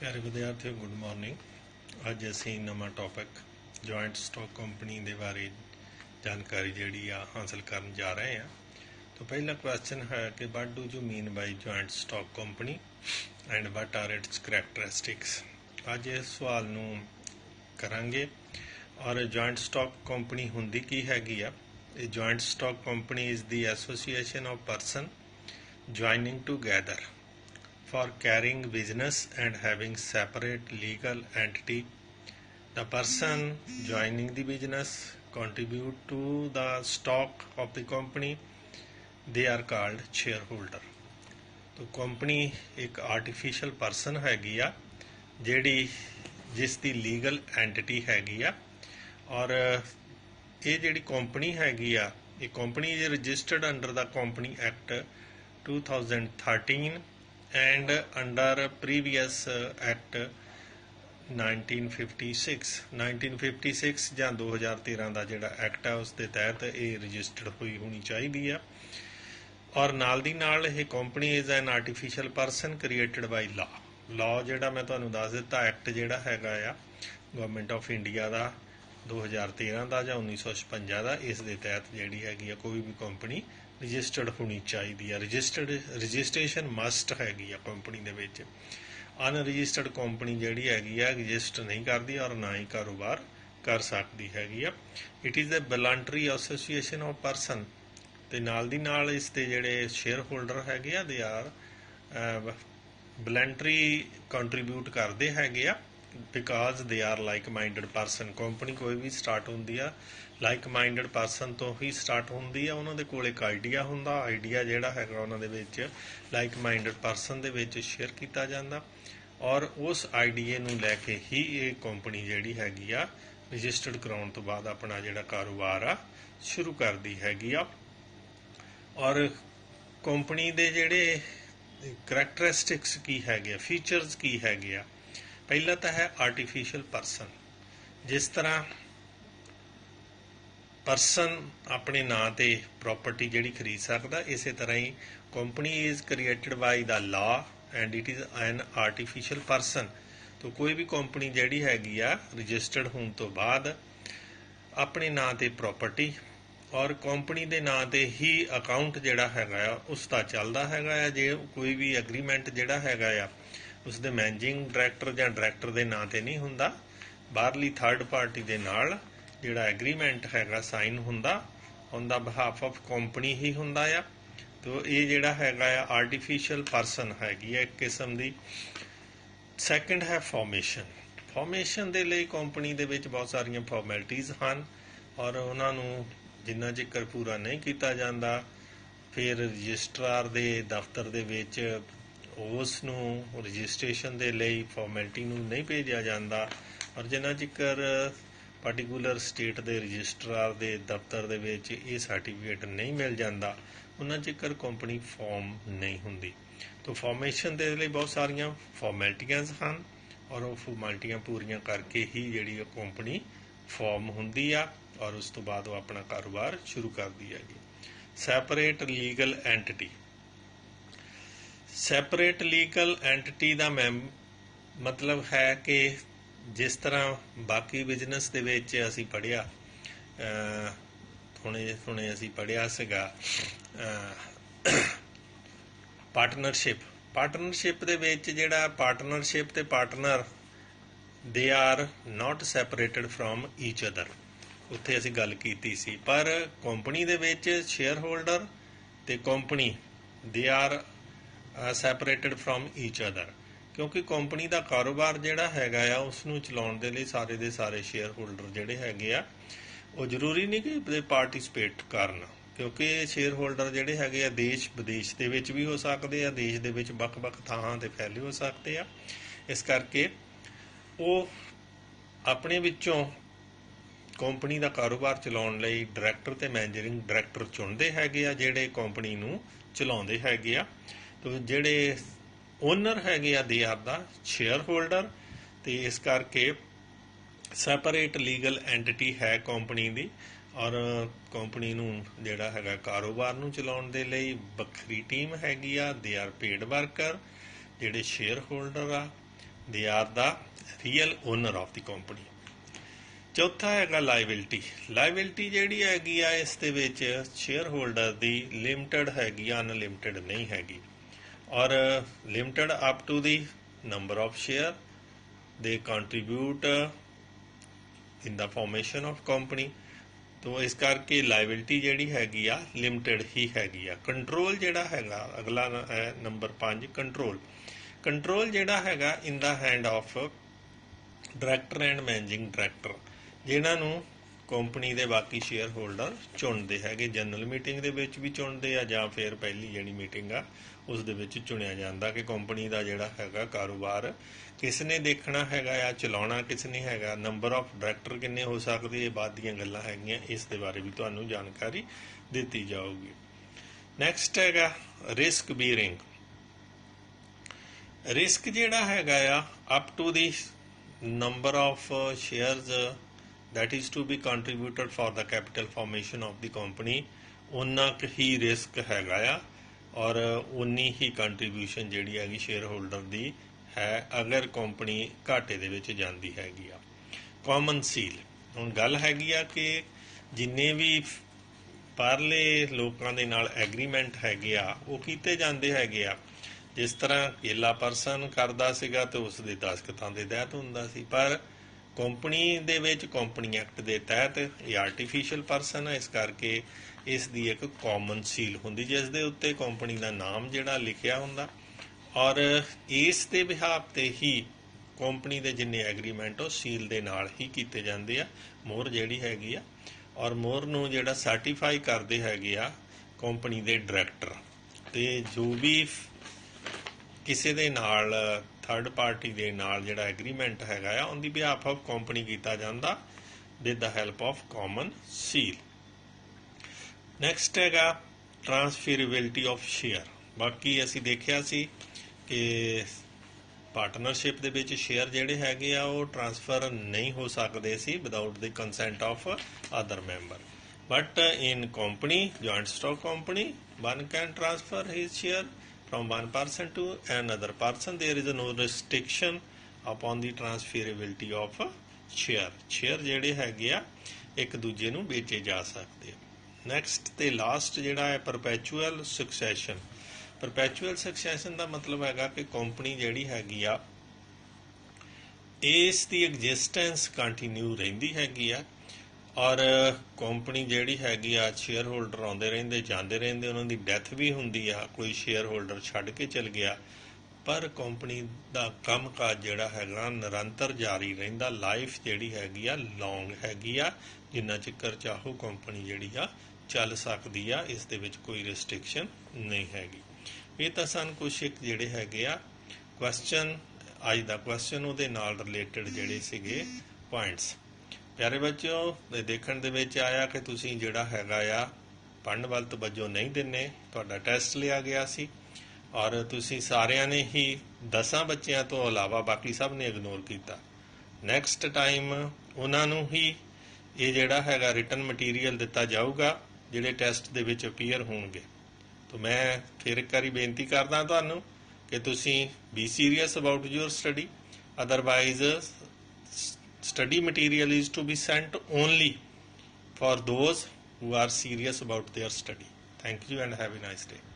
प्यारे विद्यार्थियों good morning. अज असी नवा टॉपिक जॉइंट स्टॉक कंपनी के बारे जानकारी जी हासिल कर जा रहे हैं। तो पहला क्वेश्चन है कि what do you mean by joint stock company and what are its characteristics. अज इस सवाल नूं करांगे। और जॉइंट स्टॉक कंपनी हुंदी की हैगी आ। Joint stock company is the association of person joining together for carrying business and having separate legal entity. The person joining the business contribute to the stock of the company. They are called shareholder. तो company एक artificial person हैगी आ जिहड़ी जिस the legal entity हैगी आ। और ये जिहड़ी company हैगी आ ये company is registered under the company act 2013 and under previous act 1956 ਜਾਂ 2013 ਦਾ ਜਿਹੜਾ ਐਕਟ ਹੈ ਉਸ ਦੇ ਤਹਿਤ ਇਹ ਰਜਿਸਟਰਡ ਹੋਈ ਹੋਣੀ ਚਾਹੀਦੀ ਆ। ਔਰ ਨਾਲ ਦੀ ਨਾਲ ਇਹ company is an artificial person created by law ਜਿਹੜਾ ਮੈਂ ਤੁਹਾਨੂੰ ਦੱਸ ਦਿੱਤਾ ਐਕਟ ਜਿਹੜਾ ਹੈਗਾ ਆ ਗਵਰਨਮੈਂਟ ਆਫ ਇੰਡੀਆ ਦਾ 2013 ਦਾ ਜਾਂ 1956 ਦਾ, ਇਸ ਦੇ ਤਹਿਤ ਜਿਹੜੀ ਹੈਗੀ ਆ ਕੋਈ ਵੀ ਕੰਪਨੀ ਰਜਿਸਟਰਡ ਹੋਣੀ ਚਾਹੀਦੀ ਆ। ਰਜਿਸਟ੍ਰੇਸ਼ਨ ਮਸਟ ਹੈਗੀ ਆ ਕੰਪਨੀ ਦੇ ਵਿੱਚ। ਅਨਰਜਿਸਟਰਡ ਕੰਪਨੀ ਜਿਹੜੀ ਹੈਗੀ ਆ ਰਜਿਸਟਰ ਨਹੀਂ ਕਰਦੀ ਔਰ ਨਾ ਹੀ ਕਾਰੋਬਾਰ ਕਰ ਸਕਦੀ ਹੈਗੀ ਆ। It is a voluntary association of person ਤੇ ਨਾਲ ਦੀ ਨਾਲ ਇਸ ਦੇ ਜਿਹੜੇ ਸ਼ੇਅਰ ਹੋਲਡਰ ਹੈਗੇ ਆ ਦੇ ਆਰ ਵਲੰਟਰੀ ਕੰਟਰੀਬਿਊਟ ਕਰਦੇ ਹੈਗੇ ਆ because they are like minded person. Company ਕੋਈ ਵੀ ਸਟਾਰਟ ਹੁੰਦੀ ਆ ਲਾਈਕ ਮਾਈਂਡਡ ਪਰਸਨ ਤੋਂ ਹੀ ਸਟਾਰਟ ਹੁੰਦੀ ਆ। ਉਹਨਾਂ ਦੇ ਕੋਲ ਇੱਕ ਆਈਡੀਆ ਹੁੰਦਾ, ਆਈਡੀਆ ਜਿਹੜਾ ਹੈਗਾ ਉਹਨਾਂ ਦੇ ਵਿੱਚ ਲਾਈਕ ਮਾਈਂਡਡ ਪਰਸਨ ਦੇ ਵਿੱਚ ਸ਼ੇਅਰ ਕੀਤਾ ਜਾਂਦਾ ਔਰ ਉਸ ਆਈਡੀਏ ਨੂੰ ਲੈ ਕੇ ਹੀ ਇਹ ਕੰਪਨੀ ਜਿਹੜੀ ਹੈਗੀ ਆ ਰਜਿਸਟਰਡ ਕਰਾਉਣ ਤੋਂ ਬਾਅਦ ਆਪਣਾ ਜਿਹੜਾ ਕਾਰੋਬਾਰ ਆ ਸ਼ੁਰੂ ਕਰਦੀ ਹੈਗੀ ਆ। ਔਰ ਕੰਪਨੀ ਦੇ ਜਿਹੜੇ ਕਰੈਕਟਰਿਸਟਿਕਸ ਕੀ ਹੈਗੇ ਆ, ਫੀਚਰਸ ਕੀ ਹੈਗੇ ਆ। ਪਹਿਲਾ ਤਾਂ ਹੈ ਆਰਟੀਫਿਸ਼ੀਅਲ ਪਰਸਨ। ਜਿਸ ਤਰ੍ਹਾਂ ਪਰਸਨ ਆਪਣੇ ਨਾਂ ਤੇ ਪ੍ਰੋਪਰਟੀ ਜਿਹੜੀ ਖਰੀਦ ਸਕਦਾ, ਇਸੇ ਤਰ੍ਹਾਂ ਹੀ company is created by the law and it is an artificial person. ਤਾਂ ਕੋਈ ਵੀ ਕੰਪਨੀ ਜਿਹੜੀ ਹੈਗੀ ਆ ਰਜਿਸਟਰਡ ਹੋਣ ਤੋਂ ਬਾਅਦ ਆਪਣੇ ਨਾਂ ਤੇ ਪ੍ਰੋਪਰਟੀ ਔਰ ਕੰਪਨੀ ਦੇ ਨਾਂ ਤੇ ਹੀ ਅਕਾਊਂਟ ਜਿਹੜਾ ਹੈਗਾ ਆ ਉਸ ਦਾ ਚੱਲਦਾ ਹੈਗਾ ਆ। ਜੇ ਕੋਈ ਵੀ ਐਗਰੀਮੈਂਟ ਜਿਹੜਾ ਹੈਗਾ ਆ ਉਸ ਦੇ ਮੈਨੇਜਿੰਗ ਡਾਇਰੈਕਟਰ ਜਾਂ ਡਾਇਰੈਕਟਰ ਦੇ ਨਾਂ ਤੇ ਨਹੀਂ ਹੁੰਦਾ, ਬਾਹਰਲੀ ਥਰਡ ਪਾਰਟੀ ਦੇ ਨਾਲ ਜਿਹੜਾ ਐਗਰੀਮੈਂਟ ਹੈਗਾ ਸਾਈਨ ਹੁੰਦਾ on the behalf of company ਹੀ ਹੁੰਦਾ ਆ। ਤੋ ਇਹ ਜਿਹੜਾ ਹੈਗਾ ਆ ਆਰਟੀਫਿਸ਼ੀਅਲ ਪਰਸਨ ਹੈਗੀ ਆ ਇੱਕ ਕਿਸਮ ਦੀ। ਸੈਕੰਡ ਹੈ ਫਾਰਮੇਸ਼ਨ। ਫਾਰਮੇਸ਼ਨ ਦੇ ਲਈ ਕੰਪਨੀ ਦੇ ਵਿੱਚ ਬਹੁਤ ਸਾਰੀਆਂ ਫਾਰਮੈਲਿਟੀਜ਼ ਹਨ ਔਰ ਉਹਨਾਂ ਨੂੰ ਜਿੰਨਾ ਚਿਰ ਪੂਰਾ ਨਹੀਂ ਕੀਤਾ ਜਾਂਦਾ ਫਿਰ ਰਜਿਸਟਰਾਰ ਦੇ ਦਫ਼ਤਰ ਦੇ ਵਿੱਚ ਉਸ ਨੂੰ ਰਜਿਸਟ੍ਰੇਸ਼ਨ ਦੇ ਲਈ ਫਾਰਮੈਲਿਟੀ ਨੂੰ ਨਹੀਂ ਭੇਜਿਆ ਜਾਂਦਾ ਔਰ ਜਿੰਨਾ ਚਿਰ ਪਾਰਟੀਕੂਲਰ ਸਟੇਟ ਦੇ ਰਜਿਸਟਰਾਰ ਦੇ ਦਫ਼ਤਰ ਦੇ ਵਿੱਚ ਇਹ ਸਰਟੀਫਿਕੇਟ ਨਹੀਂ ਮਿਲ ਜਾਂਦਾ ਉਹਨਾਂ ਚਿਰ ਕੰਪਨੀ ਫਾਰਮ ਨਹੀਂ ਹੁੰਦੀ। ਤਾਂ ਫਾਰਮੇਸ਼ਨ ਦੇ ਲਈ ਬਹੁਤ ਸਾਰੀਆਂ ਫਾਰਮੈਲਿਟੀਆਂ ਹਨ ਔਰ ਉਹ ਫਾਰਮੈਲਿਟੀਆਂ ਪੂਰੀਆਂ ਕਰਕੇ ਹੀ ਜਿਹੜੀ ਉਹ ਕੰਪਨੀ ਫਾਰਮ ਹੁੰਦੀ ਆ ਔਰ ਉਸ ਤੋਂ ਬਾਅਦ ਉਹ ਆਪਣਾ ਕਾਰੋਬਾਰ ਸ਼ੁਰੂ ਕਰਦੀ ਹੈਗੀ। Separate legal entity. Separate legal entity ਦਾ ਮਤਲਬ ਹੈ ਕਿ ਜਿਸ ਤਰ੍ਹਾਂ ਬਾਕੀ ਬਿਜ਼ਨਸ ਦੇ ਵਿੱਚ ਅਸੀਂ ਪੜ੍ਹਿਆ ਹੁਣੇ ਅਸੀਂ ਪੜ੍ਹਿਆ ਸੀਗਾ ਪਾਰਟਨਰਸ਼ਿਪ ਦੇ ਵਿੱਚ ਜਿਹੜਾ ਪਾਰਟਨਰਸ਼ਿਪ ਤੇ partner they are not separated from each other, ਉੱਥੇ ਅਸੀਂ ਗੱਲ ਕੀਤੀ ਸੀ। ਪਰ ਕੰਪਨੀ ਦੇ ਵਿੱਚ ਸ਼ੇਅਰ ਹੋਲਡਰ ਤੇ company they are separated from each other ਕਿਉਂਕਿ ਕੰਪਨੀ ਦਾ ਕਾਰੋਬਾਰ ਜਿਹੜਾ ਹੈਗਾ ਆ ਉਸ ਨੂੰ ਚਲਾਉਣ ਦੇ ਲਈ ਸਾਰੇ ਦੇ ਸਾਰੇ ਸ਼ੇਅਰ ਹੋਲਡਰ ਜਿਹੜੇ ਹੈਗੇ ਆ ਉਹ ਜ਼ਰੂਰੀ ਨਹੀਂ ਕਿ ਪਾਰਟੀਸਪੇਟ ਕਰਨ ਕਿਉਂਕਿ ਸ਼ੇਅਰ ਹੋਲਡਰ ਜਿਹੜੇ ਹੈਗੇ ਆ ਦੇਸ਼ ਵਿਦੇਸ਼ ਦੇ ਵਿੱਚ ਵੀ ਹੋ ਸਕਦੇ ਆ, ਦੇਸ਼ ਦੇ ਵਿੱਚ ਵੱਖ-ਵੱਖ ਥਾਵਾਂ 'ਤੇ ਫੈਲੇ ਹੋ ਸਕਦੇ ਆ। ਇਸ ਕਰਕੇ ਉਹ ਆਪਣੇ ਵਿੱਚੋਂ ਕੰਪਨੀ ਦਾ ਕਾਰੋਬਾਰ ਚਲਾਉਣ ਲਈ ਡਾਇਰੈਕਟਰ ਤੇ ਮੈਨੇਜਿੰਗ ਡਾਇਰੈਕਟਰ ਚੁਣਦੇ ਹੈਗੇ ਆ ਜਿਹੜੇ ਕੰਪਨੀ ਨੂੰ ਚਲਾਉਂਦੇ ਹੈਗੇ ਆ। ਤੋ ਜਿਹੜੇ ਓਨਰ ਹੈਗੇ ਆ they are the share holder ਤੇ ਇਸ ਕਰਕੇ ਸੈਪਰੇਟ ਲੀਗਲ ਐਂਟਿਟੀ ਹੈ ਕੰਪਨੀ ਦੀ ਔਰ ਕੰਪਨੀ ਨੂੰ ਜਿਹੜਾ ਹੈਗਾ ਕਾਰੋਬਾਰ ਨੂੰ ਚਲਾਉਣ ਦੇ ਲਈ ਵੱਖਰੀ ਟੀਮ ਹੈਗੀ ਆ। ਦੇ ਆਰ ਪੇਡ ਵਰਕਰ ਜਿਹੜੇ ਸ਼ੇਅਰ ਹੋਲਡਰ ਆ they are the real owner of the company। ਚੌਥਾ ਹੈਗਾ ਲਾਇਬਿਲਿਟੀ। ਲਾਇਬਿਲਿਟੀ ਜਿਹੜੀ ਹੈਗੀ ਆ ਇਸ ਦੇ ਵਿੱਚ ਸ਼ੇਅਰ ਹੋਲਡਰ ਦੀ ਲਿਮਟਿਡ ਹੈਗੀ ਆ, ਅਨਲਿਮਟਿਡ ਨਹੀਂ ਹੈਗੀ, ਔਰ limited up to the number of share ਦੇ contribute in the formation of company. ਤੋ ਇਸ ਕਰਕੇ ਲਾਇਬਿਲਿਟੀ ਜਿਹੜੀ ਹੈਗੀ ਆ ਲਿਮਟਿਡ ਹੀ ਹੈਗੀ ਆ। ਕੰਟਰੋਲ ਜਿਹੜਾ ਹੈਗਾ ਅਗਲਾ ਨੰਬਰ 5 ਕੰਟਰੋਲ। ਕੰਟਰੋਲ ਜਿਹੜਾ ਹੈਗਾ in the hand of director and managing director, ਜਿਨ੍ਹਾਂ ਨੂੰ ਕੰਪਨੀ ਦੇ ਬਾਕੀ ਸ਼ੇਅਰ ਹੋਲਡਰ ਚੁਣਦੇ ਹੈਗੇ। ਜਨਰਲ ਮੀਟਿੰਗ ਦੇ ਵਿੱਚ ਵੀ ਚੁਣਦੇ ਆ ਜਾਂ ਫਿਰ ਪਹਿਲੀ ਜਿਹੜੀ ਮੀਟਿੰਗ ਆ ਉਸ ਦੇ ਵਿੱਚ ਚੁਣਿਆ ਜਾਂਦਾ ਕਿ ਕੰਪਨੀ ਦਾ ਜਿਹੜਾ ਹੈਗਾ ਕਾਰੋਬਾਰ ਕਿਸ ਨੇ ਦੇਖਣਾ ਹੈਗਾ ਆ, ਚਲਾਉਣਾ ਕਿਸ ਨੇ ਹੈਗਾ, ਨੰਬਰ ਆਫ ਡਾਇਰੈਕਟਰ ਕਿੰਨੇ ਹੋ ਸਕਦੇ, ਇਹ ਬਾਅਦ ਦੀਆਂ ਗੱਲਾਂ ਹੈਗੀਆਂ, ਇਸ ਦੇ ਬਾਰੇ ਵੀ ਤੁਹਾਨੂੰ ਜਾਣਕਾਰੀ ਦਿੱਤੀ ਜਾਊਗੀ। ਨੈਕਸਟ ਹੈਗਾ ਰਿਸਕ ਬੀਅਰਿੰਗ। ਰਿਸਕ ਜਿਹੜਾ ਹੈਗਾ ਆ up to the number of shares that is to be contributed for the capital formation of the company, ਉਨਾ ਕੁ ਹੀ ਰਿਸਕ ਹੈਗਾ ਆ ਔਰ ਉਨੀ ਹੀ ਕੰਟਰੀਬਿਊਸ਼ਨ ਜਿਹੜੀ ਹੈਗੀ ਸ਼ੇਅਰ ਹੋਲਡਰ ਦੀ ਹੈ ਅਗਰ ਕੰਪਨੀ ਘਾਟੇ ਦੇ ਵਿੱਚ ਜਾਂਦੀ ਹੈਗੀ ਆ। ਕਾਮਨ ਸੀਲ, ਹੁਣ ਗੱਲ ਹੈਗੀ ਆ ਕਿ ਜਿੰਨੇ ਵੀ ਬਾਹਰਲੇ ਲੋਕਾਂ ਦੇ ਨਾਲ ਐਗਰੀਮੈਂਟ ਹੈਗੇ ਆ ਉਹ ਕੀਤੇ ਜਾਂਦੇ ਹੈਗੇ ਆ। ਜਿਸ ਤਰ੍ਹਾਂ ਕੇਲਾ ਪਰਸਨ ਕਰਦਾ ਸੀਗਾ ਤੇ ਉਸ ਦੇ ਦਸਤਖਤਾਂ ਦੇ ਤਹਿਤ ਹੁੰਦਾ ਸੀ, ਪਰ ਕੰਪਨੀ ਦੇ ਵਿੱਚ ਕੰਪਨੀ ਐਕਟ ਦੇ ਤਹਿਤ ਇਹ ਆਰਟੀਫੀਸ਼ੀਅਲ ਪਰਸਨ ਹੈ, ਇਸ ਕਰਕੇ ਇਸ ਦੀ ਇੱਕ ਕਾਮਨ ਸੀਲ ਹੁੰਦੀ ਜਿਸ ਦੇ ਉੱਤੇ ਕੰਪਨੀ ਦਾ ਨਾਮ ਜਿਹੜਾ ਲਿਖਿਆ ਹੁੰਦਾ ਔਰ ਇਸ ਦੇ ਬਿਹਾਫ ਤੇ ਹੀ ਕੰਪਨੀ ਦੇ ਜਿੰਨੇ ਐਗਰੀਮੈਂਟ ਉਹ ਸੀਲ ਦੇ ਨਾਲ ਹੀ ਕੀਤੇ ਜਾਂਦੇ ਆ। ਮੋਹਰ ਜਿਹੜੀ ਹੈਗੀ ਆ ਔਰ ਮੋਹਰ ਨੂੰ ਜਿਹੜਾ ਸਰਟੀਫਾਈ ਕਰਦੇ ਹੈਗੇ ਆ ਕੰਪਨੀ ਦੇ ਡਾਇਰੈਕਟਰ, ਤੇ ਜੋ ਵੀ ਕਿਸੇ ਦੇ ਨਾਲ ਥਰਡ ਪਾਰਟੀ ਦੇ ਨਾਲ ਜਿਹੜਾ ਐਗਰੀਮੈਂਟ ਹੈਗਾ ਆ on the behalf of company ਕੀਤਾ ਜਾਂਦਾ with the help of common seal. Next ਹੈਗਾ ਟ੍ਰਾਂਸਫੇਰੇਬਿਲਿਟੀ ਆਫ ਸ਼ੇਅਰ। ਬਾਕੀ ਅਸੀਂ ਦੇਖਿਆ ਸੀ ਕਿ ਪਾਰਟਨਰਸ਼ਿਪ ਦੇ ਵਿੱਚ ਸ਼ੇਅਰ ਜਿਹੜੇ ਹੈਗੇ ਆ ਉਹ ਟ੍ਰਾਂਸਫਰ ਨਹੀਂ ਹੋ ਸਕਦੇ ਸੀ without the consent of other member, but in company joint stock company one can transfer his share from one person to another person. There is no restriction upon the transferability of share. share ਜਿਹੜੇ ਹੈਗੇ ਆ ਇੱਕ ਦੂਜੇ ਨੂੰ ਵੇਚੇ ਜਾ ਸਕਦੇ ਆ। ਨੈਕਸਟ ਤੇ ਲਾਸਟ ਜਿਹੜਾ ਹੈ ਪਰਪੈਚੁਅਲ ਸਕਸੈਸ਼ਨ। ਪਰਪੈਚੁਅਲ ਸਕਸੈਸ਼ਨ ਦਾ ਮਤਲਬ ਹੈਗਾ ਕਿ ਕੰਪਨੀ ਜਿਹੜੀ ਹੈਗੀ ਆ ਇਸ ਦੀ ਐਗਜ਼ਿਸਟੈਂਸ ਕੰਟੀਨਿਊ ਰਹਿੰਦੀ ਹੈਗੀ ਆ ਔਰ ਕੰਪਨੀ ਜਿਹੜੀ ਹੈਗੀ ਆ ਸ਼ੇਅਰ ਹੋਲਡਰ ਆਉਂਦੇ ਰਹਿੰਦੇ ਜਾਂਦੇ ਰਹਿੰਦੇ, ਉਹਨਾਂ ਦੀ ਡੈਥ ਵੀ ਹੁੰਦੀ ਆ, ਕੋਈ ਸ਼ੇਅਰ ਹੋਲਡਰ ਛੱਡ ਕੇ ਚਲ ਗਿਆ, ਪਰ ਕੰਪਨੀ ਦਾ ਕੰਮਕਾਜ ਜਿਹੜਾ ਹੈਗਾ ਨਿਰੰਤਰ ਜਾਰੀ ਰਹਿੰਦਾ। ਲਾਈਫ ਜਿਹੜੀ ਹੈਗੀ ਆ ਲੌਂਗ ਹੈਗੀ ਆ, ਜਿੰਨਾ ਚਿਰ ਚਾਹੋ ਕੰਪਨੀ ਜਿਹੜੀ ਆ ਚੱਲ ਸਕਦੀ ਆ, ਇਸ ਦੇ ਵਿੱਚ ਕੋਈ ਰਿਸਟ੍ਰਿਕਸ਼ਨ ਨਹੀਂ ਹੈਗੀ। ਇਹ ਤਾਂ ਸਨ ਕੁਛ ਇੱਕ ਜਿਹੜੇ ਹੈਗੇ ਆ ਕੁਐਸਚਨ, ਅੱਜ ਦਾ ਕੁਐਸਚਨ ਉਹਦੇ ਨਾਲ ਰਿਲੇਟਡ ਜਿਹੜੇ ਸੀਗੇ ਪੁਆਇੰਟਸ। ਪਿਆਰੇ ਬੱਚਿਓ, ਦੇਖਣ ਦੇ ਵਿੱਚ ਆਇਆ ਕਿ ਤੁਸੀਂ ਜਿਹੜਾ ਹੈਗਾ ਆ ਪੜ੍ਹਨ ਵੱਲ ਤਵੱਜੋ ਨਹੀਂ ਦਿੰਦੇ। ਤੁਹਾਡਾ ਟੈਸਟ ਲਿਆ ਗਿਆ ਸੀ ਔਰ ਤੁਸੀਂ ਸਾਰਿਆਂ ਨੇ ਹੀ 10 ਬੱਚਿਆਂ ਤੋਂ ਇਲਾਵਾ ਬਾਕੀ ਸਭ ਨੇ ਇਗਨੋਰ ਕੀਤਾ। ਨੈਕਸਟ ਟਾਈਮ ਉਹਨਾਂ ਨੂੰ ਹੀ ਇਹ ਜਿਹੜਾ ਹੈਗਾ ਰਿਟਨ ਮਟੀਰੀਅਲ ਦਿੱਤਾ ਜਾਊਗਾ ਜਿਹੜੇ ਟੈਸਟ ਦੇ ਵਿੱਚ ਅਪੀਅਰ ਹੋਣਗੇ। ਤਾਂ ਮੈਂ ਫਿਰ ਇੱਕ ਵਾਰੀ ਬੇਨਤੀ ਕਰਦਾ ਤੁਹਾਨੂੰ ਕਿ ਤੁਸੀਂ be serious about your study, otherwise study material is to be sent only for those who are serious about their study. Thank you and have a nice day.